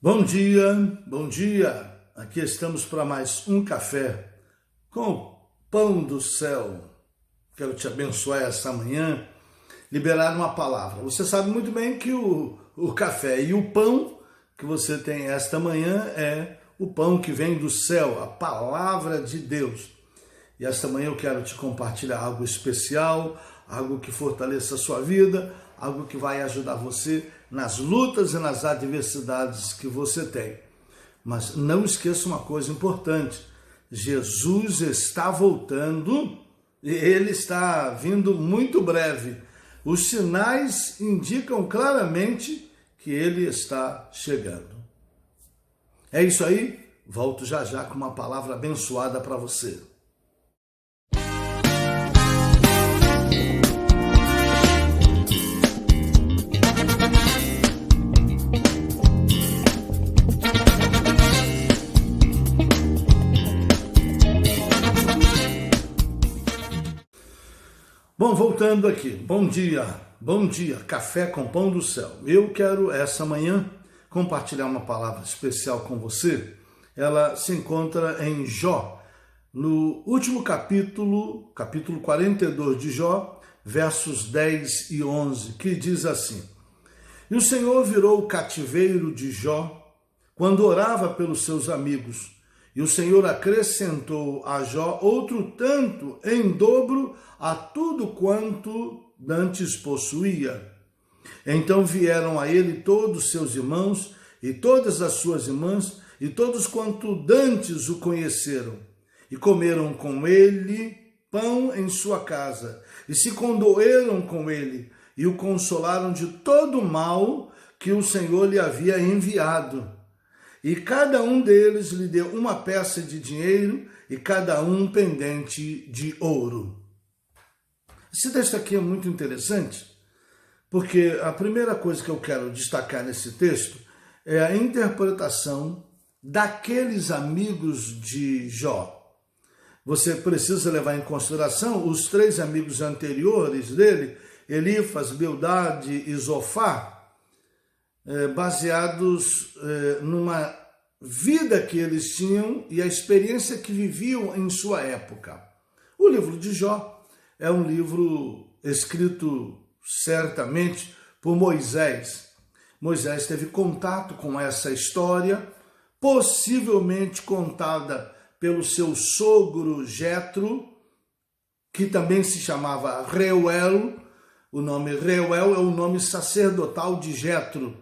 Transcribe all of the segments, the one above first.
Bom dia, bom dia. Aqui estamos para mais um café com o pão do céu. Quero te abençoar essa manhã, liberar uma palavra. Você sabe muito bem que o café e o pão que você tem esta manhã é o pão que vem do céu, a palavra de Deus. E esta manhã eu quero te compartilhar algo especial, algo que fortaleça a sua vida, algo que vai ajudar você nas lutas e nas adversidades que você tem. Mas não esqueça uma coisa importante: Jesus está voltando e ele está vindo muito breve. Os sinais indicam claramente que ele está chegando. É isso aí, volto já já com uma palavra abençoada para você. Bom, voltando aqui, bom dia, café com pão do céu. Eu quero essa manhã compartilhar uma palavra especial com você. Ela se encontra em Jó, no último capítulo 42 de Jó, versos 10 e 11, que diz assim: E o Senhor virou o cativeiro de Jó quando orava pelos seus amigos. E o Senhor acrescentou a Jó outro tanto em dobro a tudo quanto dantes possuía. Então vieram a ele todos seus irmãos e todas as suas irmãs e todos quanto dantes o conheceram, e comeram com ele pão em sua casa, e se condoeram com ele, e o consolaram de todo o mal que o Senhor lhe havia enviado. E cada um deles lhe deu uma peça de dinheiro e cada um um pendente de ouro. Esse texto aqui é muito interessante, porque a primeira coisa que eu quero destacar nesse texto é a interpretação daqueles amigos de Jó. Você precisa levar em consideração os três amigos anteriores dele, Elifas, Bildade e Zofar, baseados numa vida que eles tinham e a experiência que viviam em sua época. O livro de Jó é um livro escrito certamente por Moisés. Moisés teve contato com essa história, possivelmente contada pelo seu sogro Jetro, que também se chamava Reuel. O nome Reuel é o nome sacerdotal de Jetro.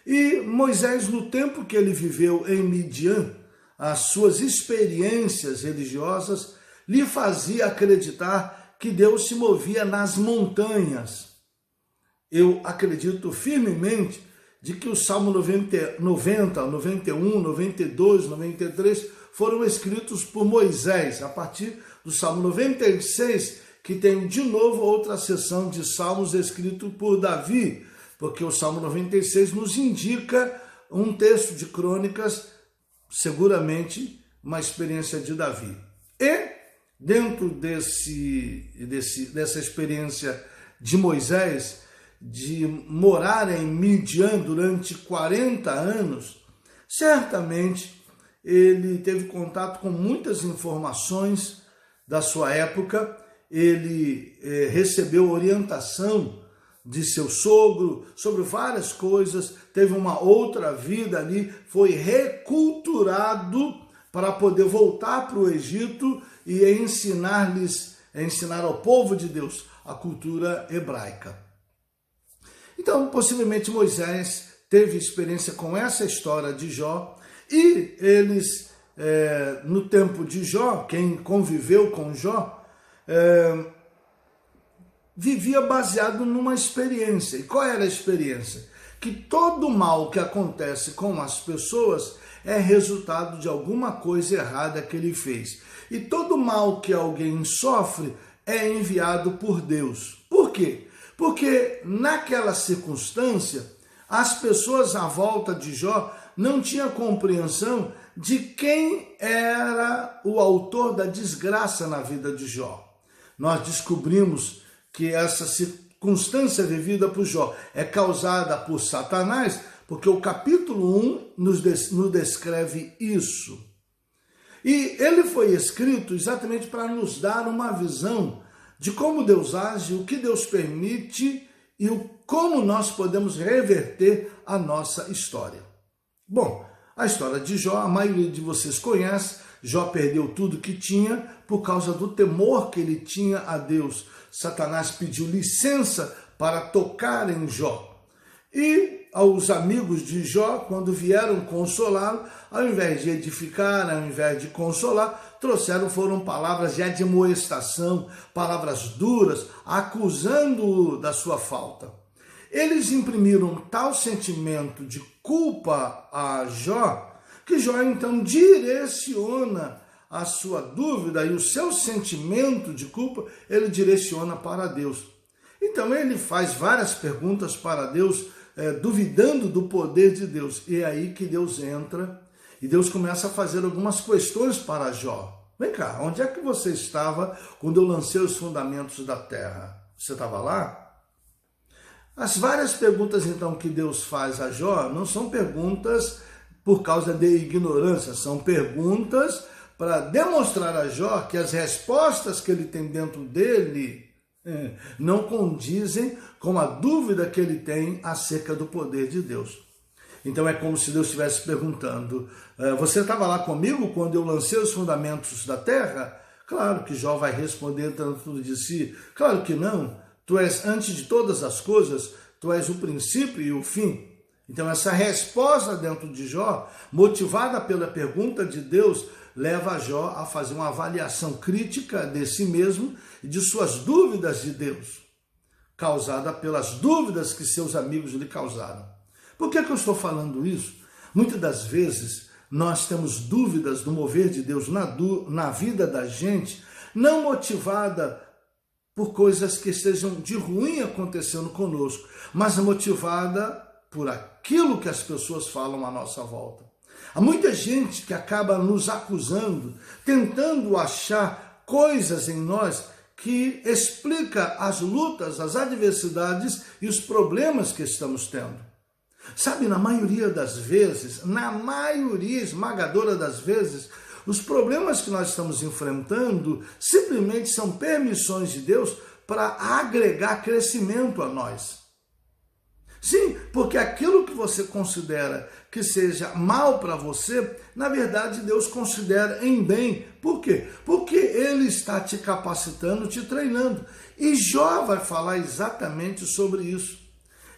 E Moisés, no tempo que ele viveu em Midian, as suas experiências religiosas lhe fazia acreditar que Deus se movia nas montanhas. Eu acredito firmemente de que o Salmo 90, 91, 92, 93 foram escritos por Moisés, a partir do Salmo 96, que tem de novo outra seção de salmos escrito por Davi, porque o Salmo 96 nos indica um texto de crônicas, seguramente uma experiência de Davi. E dentro dessa experiência de Moisés, de morar em Midian durante 40 anos, certamente ele teve contato com muitas informações da sua época. Ele recebeu orientação de seu sogro sobre várias coisas, teve uma outra vida ali, foi reculturado para poder voltar para o Egito e ensinar ao povo de Deus a cultura hebraica. Então, possivelmente Moisés teve experiência com essa história de Jó, e eles, no tempo de Jó, quem conviveu com Jó, vivia baseado numa experiência. E qual era a experiência? Que todo mal que acontece com as pessoas é resultado de alguma coisa errada que ele fez. E todo mal que alguém sofre é enviado por Deus. Por quê? Porque naquela circunstância, as pessoas à volta de Jó não tinham compreensão de quem era o autor da desgraça na vida de Jó. Nós descobrimos que essa circunstância vivida por Jó é causada por Satanás, porque o capítulo 1 nos descreve isso. E ele foi escrito exatamente para nos dar uma visão de como Deus age, o que Deus permite e como nós podemos reverter a nossa história. Bom, a história de Jó, a maioria de vocês conhece. Jó perdeu tudo que tinha por causa do temor que ele tinha a Deus. Satanás pediu licença para tocar em Jó. E aos amigos de Jó, quando vieram consolá-lo, ao invés de edificar, ao invés de consolar, foram palavras de admoestação, palavras duras, acusando-o da sua falta. Eles imprimiram tal sentimento de culpa a Jó, que Jó então direciona a sua dúvida e o seu sentimento de culpa, ele direciona para Deus. Então ele faz várias perguntas para Deus, duvidando do poder de Deus. E é aí que Deus entra e Deus começa a fazer algumas questões para Jó. Vem cá, onde é que você estava quando eu lancei os fundamentos da terra? Você estava lá? As várias perguntas então que Deus faz a Jó não são perguntas por causa de ignorância, são perguntas para demonstrar a Jó que as respostas que ele tem dentro dele não condizem com a dúvida que ele tem acerca do poder de Deus. Então é como se Deus estivesse perguntando, você estava lá comigo quando eu lancei os fundamentos da terra? Claro que Jó vai responder dentro de si, claro que não, tu és antes de todas as coisas, tu és o princípio e o fim. Então essa resposta dentro de Jó, motivada pela pergunta de Deus, leva Jó a fazer uma avaliação crítica de si mesmo e de suas dúvidas de Deus, causada pelas dúvidas que seus amigos lhe causaram. Por que eu estou falando isso? Muitas das vezes nós temos dúvidas do mover de Deus na vida da gente, não motivada por coisas que estejam de ruim acontecendo conosco, mas motivada por aquilo que as pessoas falam à nossa volta. Há muita gente que acaba nos acusando, tentando achar coisas em nós que explica as lutas, as adversidades e os problemas que estamos tendo. Sabe, na maioria das vezes, na maioria esmagadora das vezes, os problemas que nós estamos enfrentando simplesmente são permissões de Deus para agregar crescimento a nós. Sim, porque aquilo que você considera que seja mal para você, na verdade Deus considera em bem. Por quê? Porque Ele está te capacitando, te treinando. E Jó vai falar exatamente sobre isso.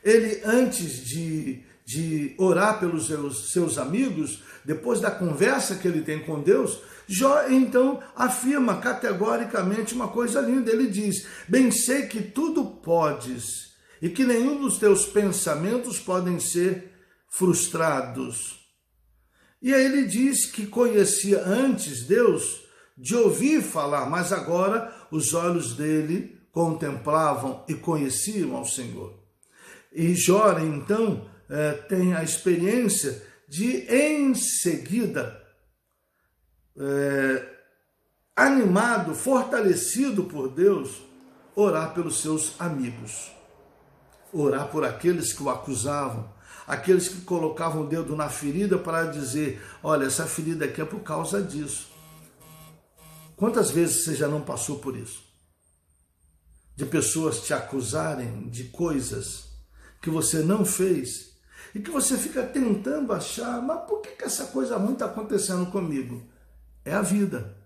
Ele, antes de orar pelos seus amigos, depois da conversa que ele tem com Deus, Jó então afirma categoricamente uma coisa linda. Ele diz, bem sei que tudo podes e que nenhum dos teus pensamentos podem ser frustrados. E aí ele diz que conhecia antes Deus de ouvir falar, mas agora os olhos dele contemplavam e conheciam ao Senhor. E Jó, então, tem a experiência de, em seguida, animado, fortalecido por Deus, orar pelos seus amigos. Orar por aqueles que o acusavam, aqueles que colocavam o dedo na ferida para dizer, olha, essa ferida aqui é por causa disso. Quantas vezes você já não passou por isso? De pessoas te acusarem de coisas que você não fez e que você fica tentando achar, mas por que essa coisa ruim está acontecendo comigo? É a vida.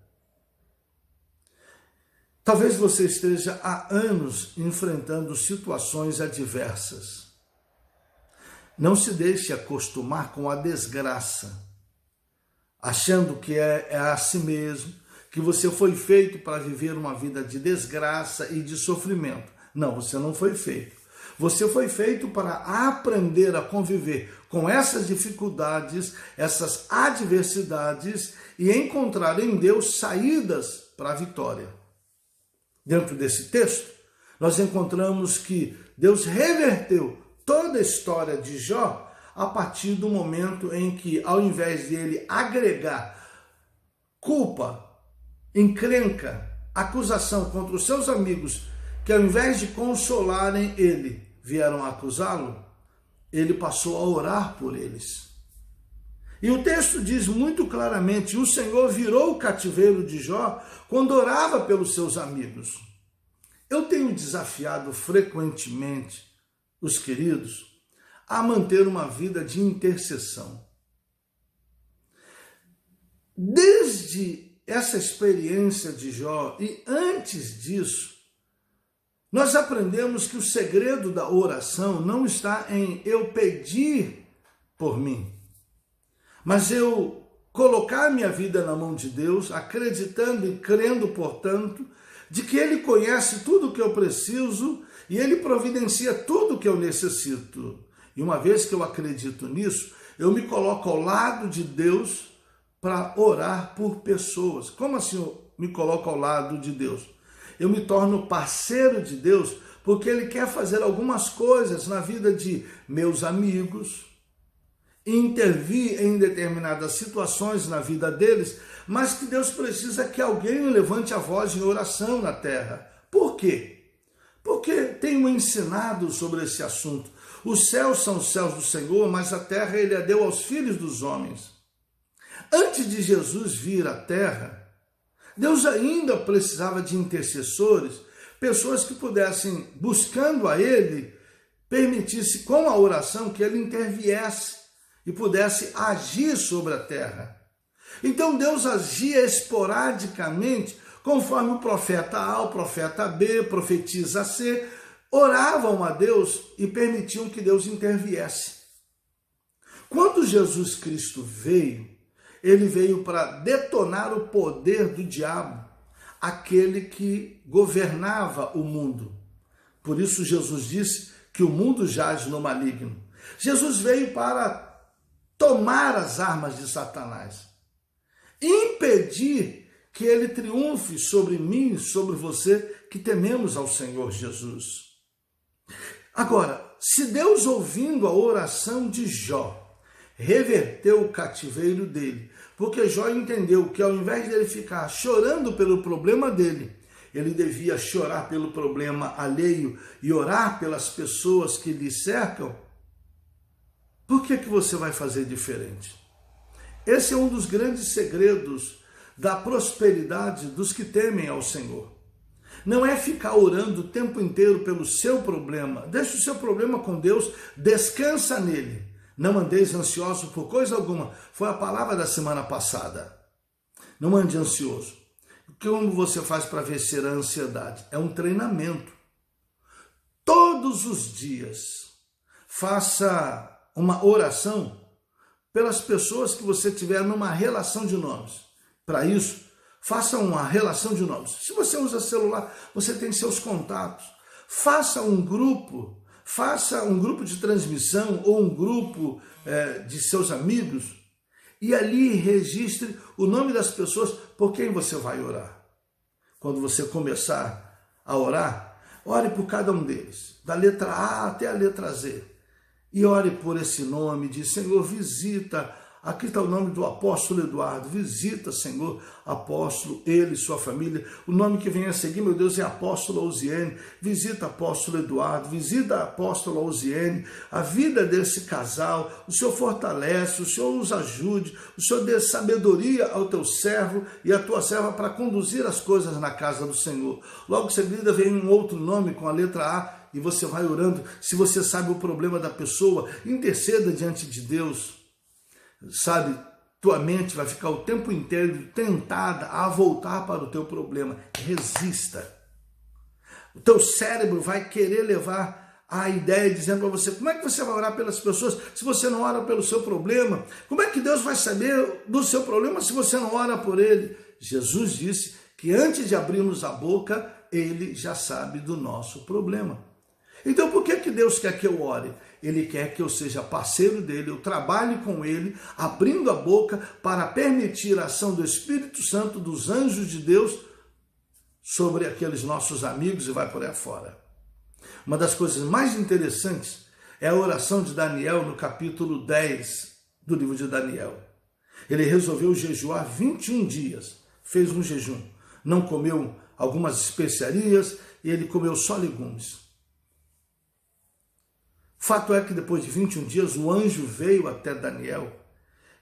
Talvez você esteja há anos enfrentando situações adversas. Não se deixe acostumar com a desgraça, achando que é a si mesmo, que você foi feito para viver uma vida de desgraça e de sofrimento. Não, você não foi feito. Você foi feito para aprender a conviver com essas dificuldades, essas adversidades e encontrar em Deus saídas para a vitória. Dentro desse texto, nós encontramos que Deus reverteu toda a história de Jó a partir do momento em que, ao invés de ele agregar culpa, encrenca, acusação contra os seus amigos, que ao invés de consolarem ele, vieram acusá-lo, ele passou a orar por eles. E o texto diz muito claramente: o Senhor virou o cativeiro de Jó quando orava pelos seus amigos. Eu tenho desafiado frequentemente os queridos a manter uma vida de intercessão. Desde essa experiência de Jó e antes disso, nós aprendemos que o segredo da oração não está em eu pedir por mim, mas eu colocar minha vida na mão de Deus, acreditando e crendo, portanto, de que Ele conhece tudo o que eu preciso e Ele providencia tudo o que eu necessito. E uma vez que eu acredito nisso, eu me coloco ao lado de Deus para orar por pessoas. Como assim eu me coloco ao lado de Deus? Eu me torno parceiro de Deus porque Ele quer fazer algumas coisas na vida de meus amigos, intervir em determinadas situações na vida deles, mas que Deus precisa que alguém levante a voz em oração na terra. Por quê? Porque tenho ensinado sobre esse assunto. Os céus são os céus do Senhor, mas a terra Ele a deu aos filhos dos homens. Antes de Jesus vir à terra, Deus ainda precisava de intercessores, pessoas que pudessem, buscando a Ele, permitisse com a oração que Ele interviesse e pudesse agir sobre a terra. Então Deus agia esporadicamente, conforme o profeta A, o profeta B, profetisa C, oravam a Deus e permitiam que Deus interviesse. Quando Jesus Cristo veio, Ele veio para detonar o poder do diabo, aquele que governava o mundo. Por isso Jesus disse que o mundo jaz no maligno. Jesus veio para tomar as armas de Satanás, impedir que ele triunfe sobre mim e sobre você que tememos ao Senhor Jesus. Agora, se Deus, ouvindo a oração de Jó, reverteu o cativeiro dele, porque Jó entendeu que ao invés de ele ficar chorando pelo problema dele, ele devia chorar pelo problema alheio e orar pelas pessoas que lhe cercam, por que você vai fazer diferente? Esse é um dos grandes segredos da prosperidade dos que temem ao Senhor. Não é ficar orando o tempo inteiro pelo seu problema. Deixa o seu problema com Deus, descansa nele. Não andeis ansioso por coisa alguma. Foi a palavra da semana passada. Não ande ansioso. Como você faz para vencer a ansiedade? É um treinamento. Todos os dias, faça uma oração pelas pessoas que você tiver numa relação de nomes. Para isso, faça uma relação de nomes. Se você usa celular, você tem seus contatos. Faça um grupo de transmissão ou um grupo de seus amigos e ali registre o nome das pessoas por quem você vai orar. Quando você começar a orar, ore por cada um deles, da letra A até a letra Z. E ore por esse nome, diz: Senhor, visita, aqui está o nome do apóstolo Eduardo, visita, Senhor, apóstolo, ele e sua família. O nome que vem a seguir, meu Deus, é apóstolo Osiene. Visita apóstolo Eduardo, visita apóstolo Osiene, a vida desse casal. O Senhor fortalece, o Senhor os ajude, o Senhor dê sabedoria ao teu servo e à tua serva para conduzir as coisas na casa do Senhor. Logo em seguida vem um outro nome com a letra A, e você vai orando. Se você sabe o problema da pessoa, interceda diante de Deus. Sabe, tua mente vai ficar o tempo inteiro tentada a voltar para o teu problema. Resista. O teu cérebro vai querer levar a ideia dizendo para você: como é que você vai orar pelas pessoas se você não ora pelo seu problema? Como é que Deus vai saber do seu problema se você não ora por ele? Jesus disse que antes de abrirmos a boca, ele já sabe do nosso problema. Então por que Deus quer que eu ore? Ele quer que eu seja parceiro dele, eu trabalhe com ele, abrindo a boca para permitir a ação do Espírito Santo, dos anjos de Deus, sobre aqueles nossos amigos e vai por aí fora. Uma das coisas mais interessantes é a oração de Daniel no capítulo 10 do livro de Daniel. Ele resolveu jejuar 21 dias, fez um jejum, não comeu algumas especiarias e ele comeu só legumes. Fato é que depois de 21 dias o anjo veio até Daniel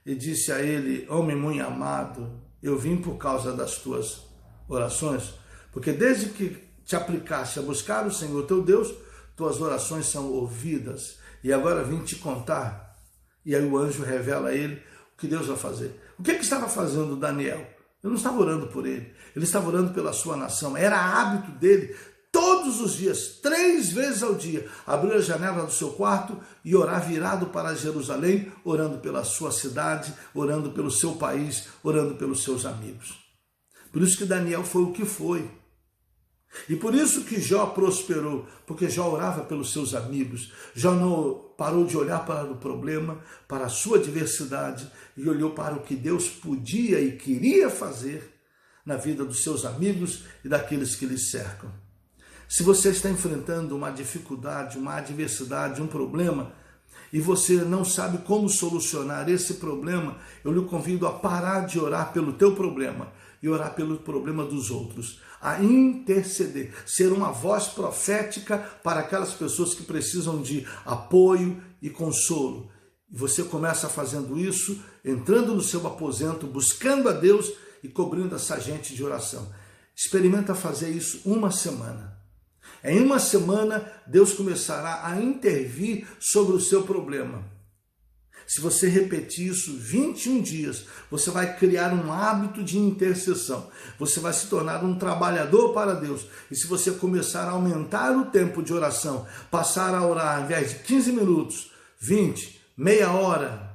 e disse a ele: homem muito amado, eu vim por causa das tuas orações, porque desde que te aplicaste a buscar o Senhor teu Deus, tuas orações são ouvidas, e agora vim te contar. E aí o anjo revela a ele o que Deus vai fazer. O que estava fazendo Daniel? Ele não estava orando por ele estava orando pela sua nação. Era hábito dele, todos os dias, 3 vezes ao dia, abrir a janela do seu quarto e orar virado para Jerusalém, orando pela sua cidade, orando pelo seu país, orando pelos seus amigos. Por isso que Daniel foi o que foi. E por isso que Jó prosperou, porque Jó orava pelos seus amigos. Jó não parou de olhar para o problema, para a sua adversidade, e olhou para o que Deus podia e queria fazer na vida dos seus amigos e daqueles que lhe cercam. Se você está enfrentando uma dificuldade, uma adversidade, um problema, e você não sabe como solucionar esse problema, eu lhe convido a parar de orar pelo teu problema e orar pelo problema dos outros, a interceder, ser uma voz profética para aquelas pessoas que precisam de apoio e consolo. E você começa fazendo isso, entrando no seu aposento, buscando a Deus e cobrindo essa gente de oração. Experimenta fazer isso uma semana. Em uma semana, Deus começará a intervir sobre o seu problema. Se você repetir isso 21 dias, você vai criar um hábito de intercessão. Você vai se tornar um trabalhador para Deus. E se você começar a aumentar o tempo de oração, passar a orar ao invés de 15 minutos, 20, meia hora,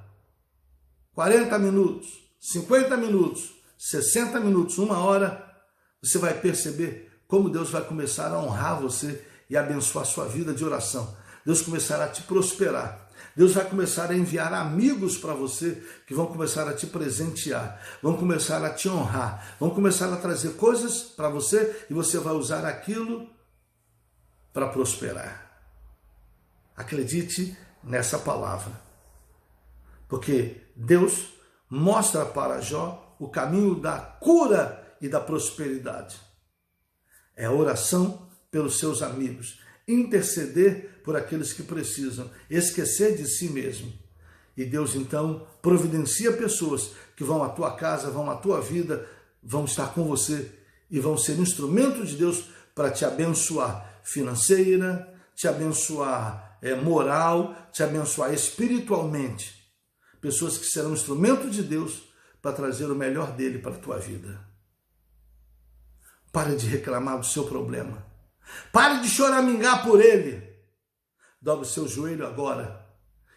40 minutos, 50 minutos, 60 minutos, 1 hora, você vai perceber como Deus vai começar a honrar você e abençoar a sua vida de oração. Deus começará a te prosperar. Deus vai começar a enviar amigos para você que vão começar a te presentear, vão começar a te honrar, vão começar a trazer coisas para você e você vai usar aquilo para prosperar. Acredite nessa palavra, porque Deus mostra para Jó o caminho da cura e da prosperidade. É a oração pelos seus amigos, interceder por aqueles que precisam, esquecer de si mesmo. E Deus então providencia pessoas que vão à tua casa, vão à tua vida, vão estar com você e vão ser instrumento de Deus para te abençoar financeira, te abençoar moral, te abençoar espiritualmente. Pessoas que serão instrumento de Deus para trazer o melhor dele para a tua vida. Pare de reclamar do seu problema. Pare de choramingar por ele. Dobre o seu joelho agora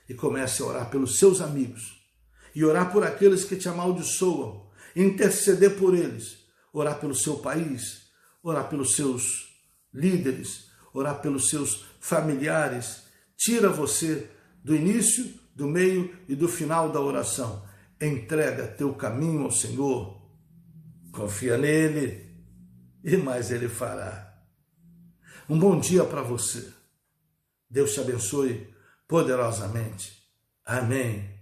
e comece a orar pelos seus amigos. E orar por aqueles que te amaldiçoam. Interceder por eles. Orar pelo seu país. Orar pelos seus líderes. Orar pelos seus familiares. Tira você do início, do meio e do final da oração. Entrega teu caminho ao Senhor. Confia nele e mais ele fará. Um bom dia para você. Deus te abençoe poderosamente. Amém.